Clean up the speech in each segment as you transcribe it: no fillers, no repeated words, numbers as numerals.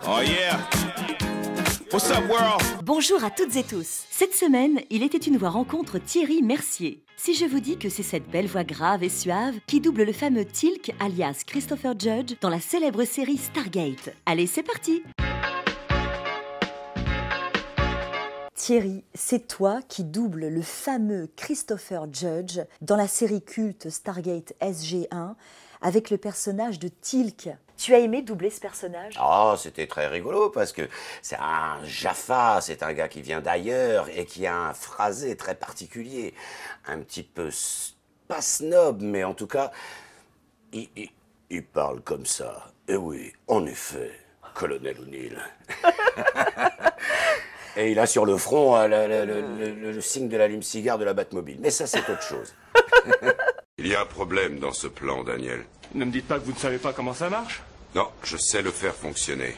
Oh yeah. What's up, world? Bonjour à toutes et tous. Cette semaine, il était une voix rencontre Thierry Mercier. Si je vous dis que c'est cette belle voix grave et suave qui double le fameux Teal'c alias Christopher Judge dans la célèbre série Stargate. Allez, c'est parti! Thierry, c'est toi qui double le fameux Christopher Judge dans la série culte Stargate SG-1 avec le personnage de Teal'c. Tu as aimé doubler ce personnage? Oh, c'était très rigolo parce que c'est un Jaffa, c'est un gars qui vient d'ailleurs et qui a un phrasé très particulier. Un petit peu, pas snob, mais en tout cas, il parle comme ça. Et oui, en effet, colonel O'Neill. Et il a sur le front le signe de la lime-cigare de la Batmobile. Mais ça, c'est autre chose. Il y a un problème dans ce plan, Daniel. Ne me dites pas que vous ne savez pas comment ça marche? Non, je sais le faire fonctionner.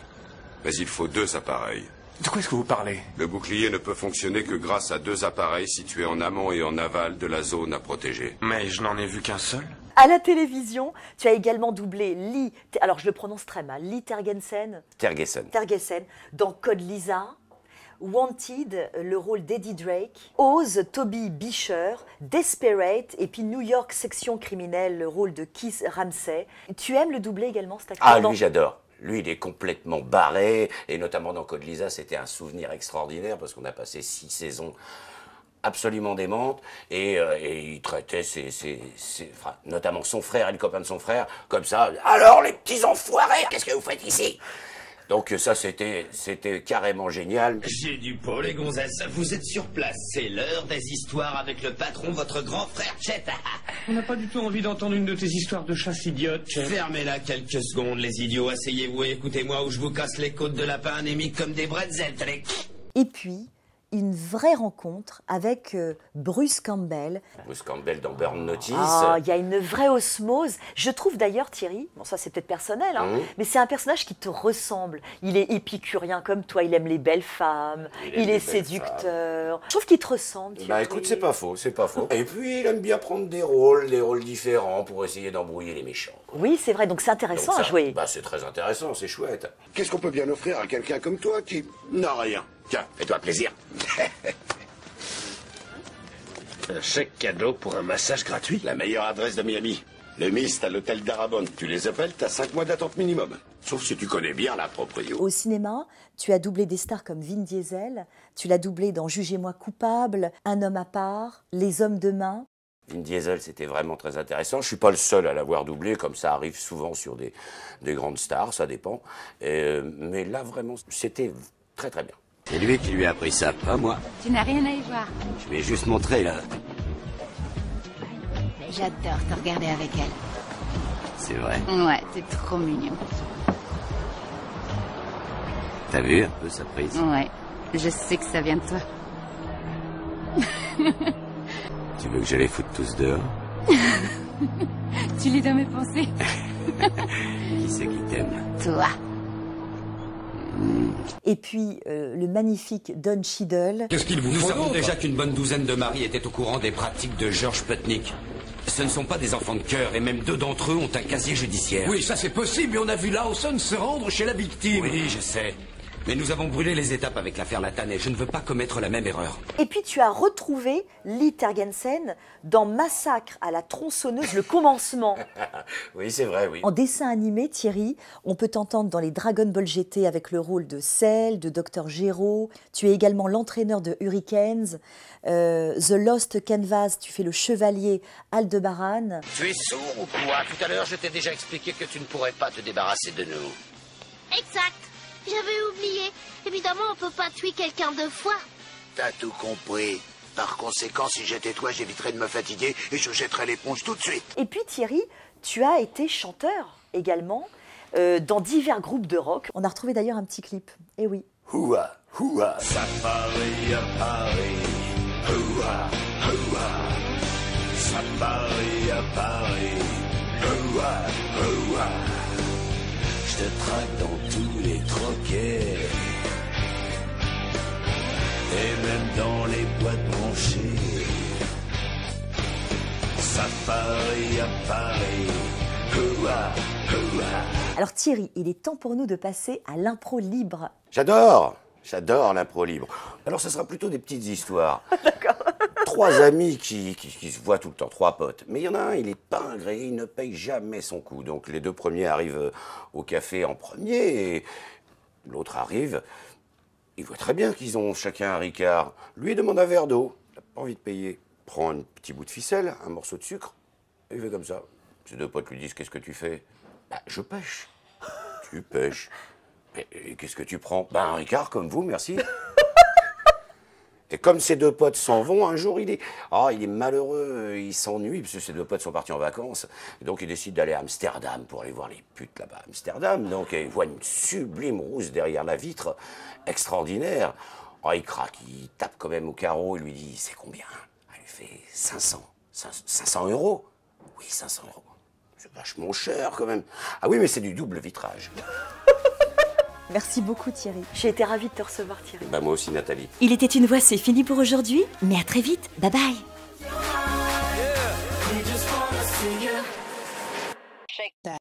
Mais il faut 2 appareils. De quoi est-ce que vous parlez? Le bouclier ne peut fonctionner que grâce à 2 appareils situés en amont et en aval de la zone à protéger. Mais je n'en ai vu qu'un seul. À la télévision, tu as également doublé Lee, alors je le prononce très mal, Lee Tergensen dans Code Lysa, Wanted, le rôle d'Eddie Drake, Oz, Toby Beecher, Desperate, et puis New York Section Criminelle, le rôle de Keith Ramsey. Tu aimes le doubler également, cet acteur? Ah, lui, j'adore. Lui, il est complètement barré, et notamment dans Code Lysa, c'était un souvenir extraordinaire, parce qu'on a passé 6 saisons absolument démentes, et il traitait enfin, notamment son frère et le copain de son frère, comme ça. « Alors, les petits enfoirés, qu'est-ce que vous faites ici ?» Donc ça, c'était carrément génial. J'ai du pot, les gonzesses. Vous êtes sur place. C'est l'heure des histoires avec le patron, votre grand frère Chet. On n'a pas du tout envie d'entendre une de tes histoires de chasse idiote, Chet. Fermez-la quelques secondes, les idiots. Asseyez-vous et écoutez-moi ou je vous casse les côtes de lapin anémiques comme des bretzels. Et puis, une vraie rencontre avec Bruce Campbell. Bruce Campbell dans Burn Notice. Ah, il y a une vraie osmose. Je trouve d'ailleurs, Thierry, bon ça c'est peut-être personnel, hein, mais c'est un personnage qui te ressemble. Il est épicurien comme toi, il aime les belles femmes, il est séducteur. Je trouve qu'il te ressemble, Thierry. Bah écoute, c'est pas faux, c'est pas faux. Et puis il aime bien prendre des rôles différents pour essayer d'embrouiller les méchants. Oui, c'est vrai, donc c'est intéressant à jouer. Bah c'est très intéressant, c'est chouette. Qu'est-ce qu'on peut bien offrir à quelqu'un comme toi qui n'a rien? Tiens, fais-toi plaisir. Un chèque cadeau pour un massage gratuit? La meilleure adresse de Miami. Le Mist à l'hôtel Darabont. Tu les appelles, t'as 5 mois d'attente minimum. Sauf si tu connais bien la proprio. Au cinéma, tu as doublé des stars comme Vin Diesel, tu l'as doublé dans Jugez-moi coupable, Un homme à part, Les hommes de main. Vin Diesel, c'était vraiment très intéressant. Je suis pas le seul à l'avoir doublé, comme ça arrive souvent sur des grandes stars, ça dépend. Mais là, vraiment, c'était très très bien. C'est lui qui lui a appris ça, pas moi. Tu n'as rien à y voir. Je lui ai juste montré, là. J'adore te regarder avec elle. C'est vrai. Ouais, t'es trop mignon. T'as vu un peu sa prise? Ouais, je sais que ça vient de toi. Tu veux que je les foute tous dehors? Tu lis dans mes pensées. Qui c'est qui t'aime? Toi. Et puis, le magnifique Don Cheadle. Qu'est-ce qu'il vous faut? Nous savons déjà qu'une bonne douzaine de maris étaient au courant des pratiques de George Putnick. Ce ne sont pas des enfants de cœur, et même 2 d'entre eux ont un casier judiciaire. Oui, ça c'est possible, mais on a vu Lawson se rendre chez la victime. Oui, je sais. Mais nous avons brûlé les étapes avec l'affaire Lathan et je ne veux pas commettre la même erreur. Et puis tu as retrouvé Lee Tergensen dans Massacre à la tronçonneuse, le commencement. Oui, c'est vrai, oui. En dessin animé, Thierry, on peut t'entendre dans les Dragon Ball GT avec le rôle de Cell, de Dr Gero. Tu es également l'entraîneur de Hurricanes. The Lost Canvas, tu fais le chevalier Aldebaran. Tu es sourd ou quoi? Tout à l'heure, je t'ai déjà expliqué que tu ne pourrais pas te débarrasser de nous. Exact. J'avais oublié. Évidemment, on peut pas tuer quelqu'un 2 fois. T'as tout compris. Par conséquent, si j'étais toi, j'éviterais de me fatiguer et je jetterais l'éponge tout de suite. Et puis Thierry, tu as été chanteur également dans divers groupes de rock. On a retrouvé d'ailleurs un petit clip. Eh oui. Houa, houa. Safari à Paris. Houa, houa. Safari à Paris. Houa, houa. Je te traque dans tous les troquets. Et même dans les boîtes branchées. Safari à Paris. Houa, Alors Thierry, il est temps pour nous de passer à l'impro libre. J'adore l'impro libre. Alors ça sera plutôt des petites histoires. D'accord. 3 amis qui se voient tout le temps, 3 potes. Mais il y en a un, il est pas agréé, il ne paye jamais son coup. Donc les 2 premiers arrivent au café en premier et l'autre arrive. Il voit très bien qu'ils ont chacun un Ricard. Lui, il demande un verre d'eau. Il n'a pas envie de payer. Prend un petit bout de ficelle, un morceau de sucre. Et il fait comme ça. Ses 2 potes lui disent, qu'est-ce que tu fais? Bah, je pêche. Tu pêches. Et qu'est-ce que tu prends? Bah, un Ricard comme vous, merci. Et comme ses 2 potes s'en vont, un jour, il est malheureux, il s'ennuie, parce que ses 2 potes sont partis en vacances. Et donc, il décide d'aller à Amsterdam pour aller voir les putes là-bas. Amsterdam, donc, il voit une sublime rousse derrière la vitre, extraordinaire. Oh, il craque, il tape quand même au carreau, il lui dit, c'est combien? Elle lui fait 500 €. Oui, 500 €. C'est vachement cher quand même. Ah oui, mais c'est du double vitrage. Merci beaucoup Thierry. J'ai été ravie de te recevoir Thierry. Bah moi aussi Nathalie. Il était une voix, c'est fini pour aujourd'hui, mais à très vite. Bye bye.